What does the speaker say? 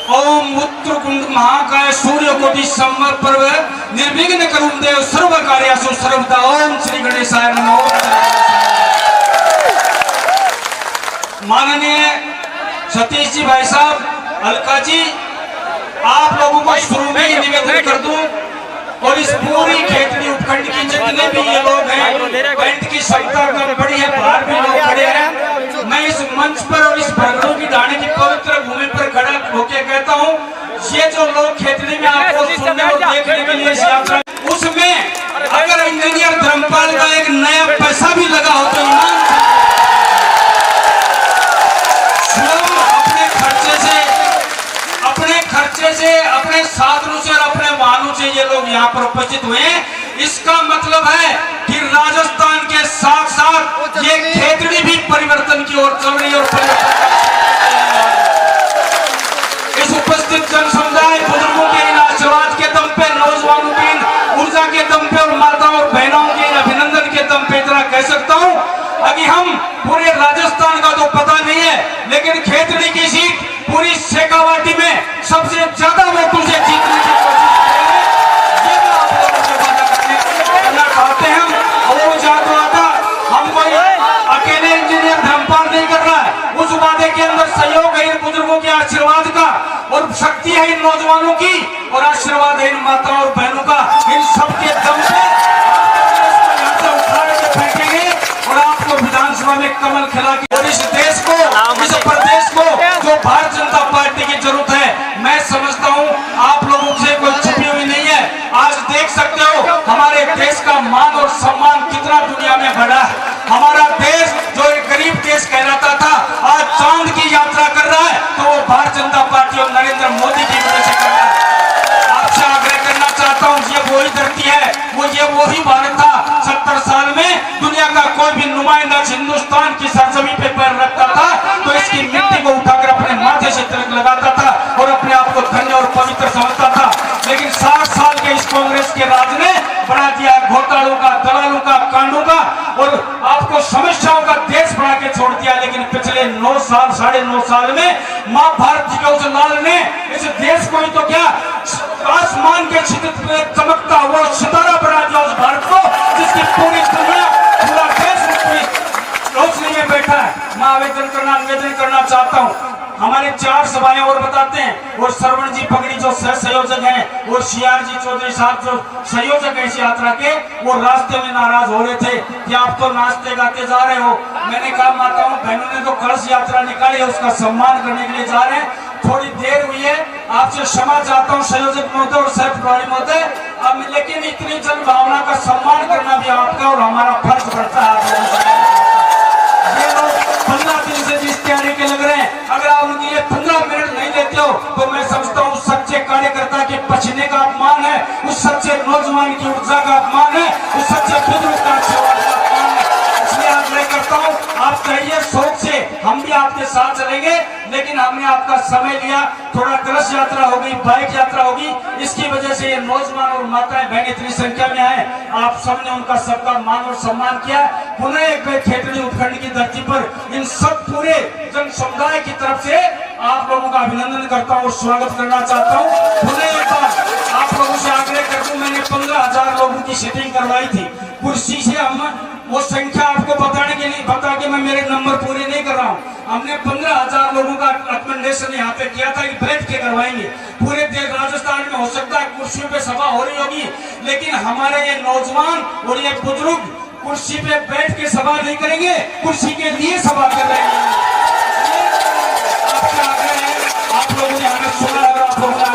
ओम उत्तरकुंड महाकाय सूर्यकोटि समप्रभ निर्विघ्न करुण देव सर्व कार्यासु सर्वदा। ओम श्री गणेशाय नमो। माननीय सतीश जी भाई साहब, अलका जी, आप लोगों को शुरू में ही निवेदन कर दूं और इस पूरी खेतड़ी उपखंड की जितने भी ये लोग हैं, बैंड की क्षमता कम बड़ी है, बाहर भी लोग खड़े हैं, मैं इस मंच पर और इस भगड़ों की डाणी की पवित्र भूमि पर खड़ा होकर कहता हूँ, ये जो लोग खेतड़ी में आपको सुनने और देखने के लिए यात्रा, उसमें अगर इंजीनियर धर्मपाल का एक नया पैसा भी लगा हो तो ईमान से, अपने साधनों से और अपने वाहनों से ये लोग यहाँ पर उपस्थित हुए। इसका मतलब है कि राजस्थान के साथ साथ ये खेतड़ी भी परिवर्तन की ओर चल रही है और इस उपस्थित जन समुदाय बुजुर्गों के इन आशीर्वाद के दम पे, नौजवानों की इन ऊर्जा के दम पे और माताओं और बहनों के अभिनंदन के दम पे इतना कह सकता हूँ। अभी हम पूरे राजस्थान का तो पता नहीं है, लेकिन खेतड़ी की सीट पूरी शेखावाटी में सबसे ज्यादा वोटों से जीतने की कोशिश करेंगे। ये तो आप लोगों से वादा करना चाहते हैं हम। और वो जातो आता हम कोई अकेले इंजीनियर धर्मपाल नहीं कर रहा है, उस वादे के अंदर सहयोग है इन बुजुर्गों के आशीर्वाद का और शक्ति है इन नौजवानों की और आशीर्वाद है इन माताओं और बहनों का। इन सबके दम से यहाँ से उठाड़ के फेंकेंगे और आपको विधानसभा में कमल खिला के और इस देश को, इस प्रदेश को जो भारतीय जनता पार्टी की जरूरत है, मैं समझता हूं आप लोगों से कोई छुपी हुई नहीं है। आज देख सकते हो हमारे देश का मान और सम्मान कितना दुनिया में बढ़ा है। हमारा देश जो एक गरीब देश कहलाता था, आज चांद की यात्रा कर रहा है, तो वो भारतीय जनता पार्टी और नरेंद्र मोदी की वजह से कर रहा है। आपसे आग्रह करना चाहता हूँ, ये वही धरती है, वही भारत था। 70 साल में दुनिया का कोई भी नुमाइंदा हिंदुस्तान की सरजमी पे पैर रखता था तो इसकी मिट्टी को उठाकर अपने माथे से तिलक लगाता था और अपने आप को धन्य और पवित्र समझता था। लेकिन 60 साल के इस कांग्रेस के राज ने बना दिया घोटालों का, दलालों का, कांडों का और आपको समस्याओं का देश बना के छोड़ दिया। लेकिन पिछले 9 साल, 9.5 साल में माँ भारती के उस लाल ने इस देश को ही तो क्या आसमान के क्षितिज में चमकता हुआ सितारा बना दिया उस भारत को, जिसकी पूरी दुनिया, पूरा देश रोशनी में बैठा है। मैं निवेदन करना चाहता हूँ, हमारे 4 सभाएं और बताते हैं और श्रवण जी पगड़ी जो सह संयोजक हैं और सीआर जी चौधरी साहब जो संयोजक है इस यात्रा के, वो रास्ते में नाराज हो रहे थे कि आप तो नाचते गाते जा रहे हो। मैंने कहा माताओं बहनों ने तो कलश यात्रा निकाली है, उसका सम्मान करने के लिए जा रहे हैं, थोड़ी देर हुई है, आपसे क्षमा चाहता हूँ संयोजक महोदय और सह प्रभारी महोदय। अब लेकिन इतनी जन भावना का सम्मान करना भी आपका और हमारा फर्ज पड़ता है। ये लोग 15 दिन से जिस तैयारी के लग रहे हैं, अगर आप उनके लिए 15 मिनट नहीं देते हो तो मैं समझता हूँ उस सच्चे कार्यकर्ता के पसीने का अपमान है, उस सच्चे नौजवान की ऊर्जा का अपमान है, उस सच्चे बुजुर्ग का आशीर्वाद का अपमान है। इसलिए आग्रह करता हूँ, आप चाहिए शौक से, हम भी आपके साथ चलेंगे, लेकिन हमने आपका समय लिया, थोड़ा कलश यात्रा होगी, बाइक यात्रा होगी, इसकी वजह से ये नौजवान और माताएं बहन इतनी संख्या में आए। आप सबने उनका सबका मान और सम्मान किया। पुनः एक बार खेतड़ी उपखंड की धरती पर इन सब पूरे जन समुदाय की तरफ से आप लोगों का अभिनंदन करता हूँ और स्वागत करना चाहता हूँ। पुनः एक बार आप लोगों से आग्रह कर दूं, मैंने 15,000 लोगों की सीटिंग करवाई थी कुर्सी से। हम वो संख्या आपको बताने के लिए बता के मैं मेरे नंबर पूरे नहीं कर रहा हूँ। हमने 15,000 लोगों का रिकमेंडेशन यहाँ पे किया था कि बैठ के करवाएंगे। पूरे देश राजस्थान में हो सकता है कुर्सियों पे सभा हो रही होगी, लेकिन हमारे ये नौजवान और ये बुजुर्ग कुर्सी पे बैठ के सभा नहीं करेंगे, कुर्सी के लिए सभा कर रहे हैं। आपका आग्रह है, आप लोगों ने हमें सुना, अगर आप लोगों